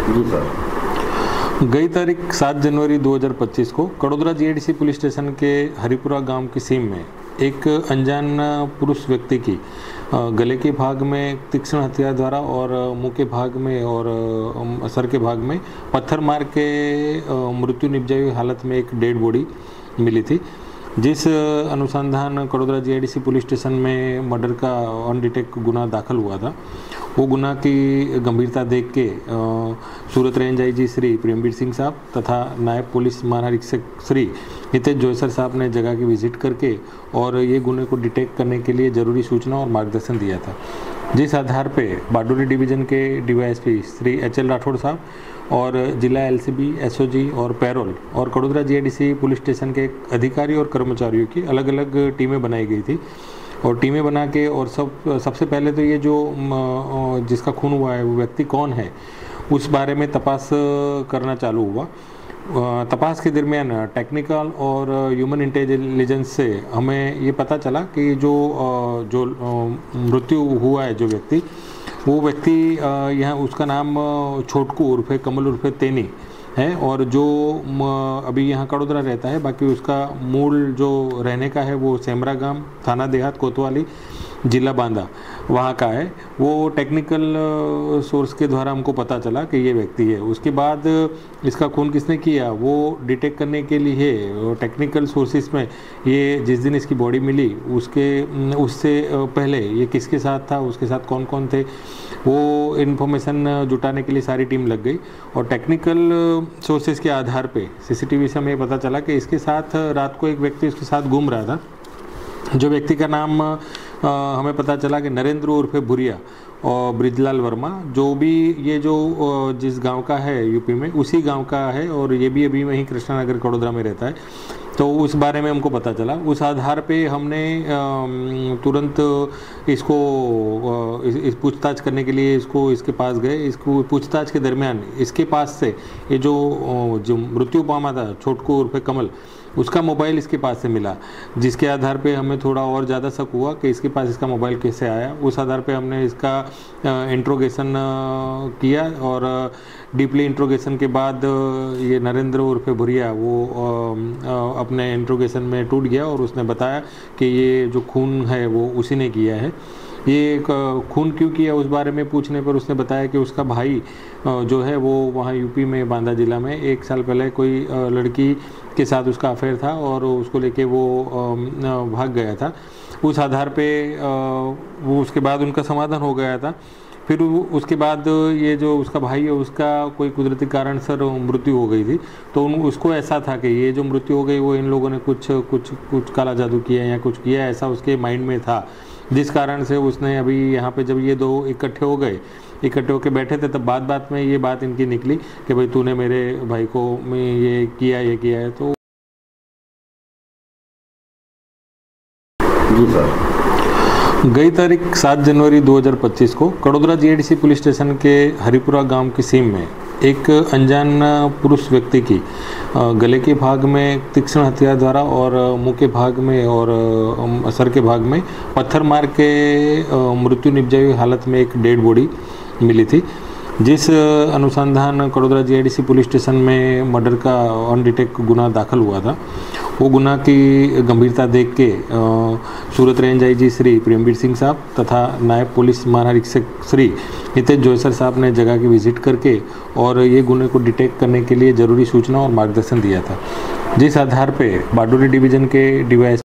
जी sir. गई तारीख 7 जनवरी 2025 को कड़ोदरा जीआईडीसी पुलिस स्टेशन के हरिपुरा गांव की सीम में एक अनजान पुरुष व्यक्ति की गले के भाग में तीक्ष्ण हथियार द्वारा और मुंह के भाग में और सर के भाग में पत्थर मार के मृत्यु निपजाई हुई हालत में एक डेड बॉडी मिली थी। जिस अनुसंधान कड़ोदरा जीआईडीसी पुलिस स्टेशन में मर्डर का अनडिटेक्ट गुना दाखिल हुआ था, वो गुना की गंभीरता देख के सूरत रेंज आईजी श्री प्रेमवीर सिंह साहब तथा नायब पुलिस महानिरीक्षक श्री हितेश जोयसर साहब ने जगह की विजिट करके और ये गुने को डिटेक्ट करने के लिए ज़रूरी सूचना और मार्गदर्शन दिया था। जिस आधार पे बारडोली डिवीज़न के डीवाईएसपी श्री HL राठौड़ साहब और जिला LCB, SOG और पैरोल और कड़ोदरा जीआईडीसी पुलिस स्टेशन के अधिकारी और कर्मचारियों की अलग अलग टीमें बनाई गई थी और टीमें बना के और सबसे पहले तो ये जो जिसका खून हुआ है वो व्यक्ति कौन है उस बारे में तपास करना चालू हुआ। तपास के दरमियान टेक्निकल और ह्यूमन इंटेलिजेंस से हमें ये पता चला कि जो मृत्यु हुआ है वो व्यक्ति यहाँ उसका नाम छोटकू उर्फे कमल उर्फे तेनी है और जो अभी यहाँ कड़ोदरा रहता है। बाकी उसका मूल जो रहने का है वो सेमरा गांव, थाना देहात, कोतवाली, जिला बांदा वहाँ का है। वो टेक्निकल सोर्स के द्वारा हमको पता चला कि ये व्यक्ति है। उसके बाद इसका खून किसने किया वो डिटेक्ट करने के लिए टेक्निकल सोर्सेस में ये जिस दिन इसकी बॉडी मिली उससे पहले ये किसके साथ था, उसके साथ कौन कौन थे, वो इन्फॉर्मेशन जुटाने के लिए सारी टीम लग गई। और टेक्निकल सोर्सेस के आधार पे CCTV से हमें पता चला कि इसके साथ रात को एक व्यक्ति इसके साथ घूम रहा था। जो व्यक्ति का नाम हमें पता चला कि नरेंद्र उर्फे भुरिया और ब्रिजलाल वर्मा, जो भी ये जो जिस गांव का है यूपी में उसी गांव का है और ये भी अभी वहीं कृष्णा नगर कड़ोदरा में रहता है। तो उस बारे में हमको पता चला। उस आधार पे हमने तुरंत इसको इस पूछताछ करने के लिए इसके पास गए। इसको पूछताछ के दरमियान इसके पास से ये जो मृत्यु पामा था छोटकू उर्फे कमल, उसका मोबाइल इसके पास से मिला, जिसके आधार पे हमें थोड़ा और ज़्यादा शक हुआ कि इसके पास इसका मोबाइल कैसे आया। उस आधार पे हमने इसका इंट्रोगेशन किया और डीपली इंट्रोगेशन के बाद ये नरेंद्र उर्फे भुरिया वो अपने इंट्रोगेशन में टूट गया और उसने बताया कि ये जो खून है वो उसी ने किया है। ये खून क्यों किया उस बारे में पूछने पर उसने बताया कि उसका भाई जो है वो वहाँ यूपी में बांदा जिला में 1 साल पहले कोई लड़की के साथ उसका अफेयर था और उसको लेके वो भाग गया था। उस आधार पे वो उसके बाद उनका समाधान हो गया था। फिर उसके बाद ये जो उसका भाई है उसका कोई कुदरती कारण से मृत्यु हो गई थी। तो उसको ऐसा था कि ये जो मृत्यु हो गई वो इन लोगों ने कुछ काला जादू किया या कुछ किया, ऐसा उसके माइंड में था। जिस कारण से उसने अभी यहाँ पे जब ये दो इकट्ठे होके बैठे थे तब बात में ये बात इनकी निकली कि भाई तूने मेरे भाई को ये किया है। तो जी सर। गई तारीख 7 जनवरी 2025 को कड़ोदरा जीआईडीसी पुलिस स्टेशन के हरिपुरा गांव की सीम में एक अनजान पुरुष व्यक्ति की गले के भाग में तीक्ष्ण हथियार द्वारा और मुंह के भाग में और सर के भाग में पत्थर मार के मृत्यु निपजाई हुई हालत में एक डेड बॉडी मिली थी। जिस अनुसंधान कड़ोदरा जीआईडीसी पुलिस स्टेशन में मर्डर का अनडिटेक्ट गुना दाखिल हुआ था, वो गुना की गंभीरता देख के सूरत रेंज आईजी श्री प्रेमवीर सिंह साहब तथा नायब पुलिस महानिरीक्षक श्री हितेश जोयसर साहब ने जगह की विजिट करके और ये गुने को डिटेक्ट करने के लिए ज़रूरी सूचना और मार्गदर्शन दिया था। जिस आधार पे बारडोली डिवीज़न के डीवाईएसपी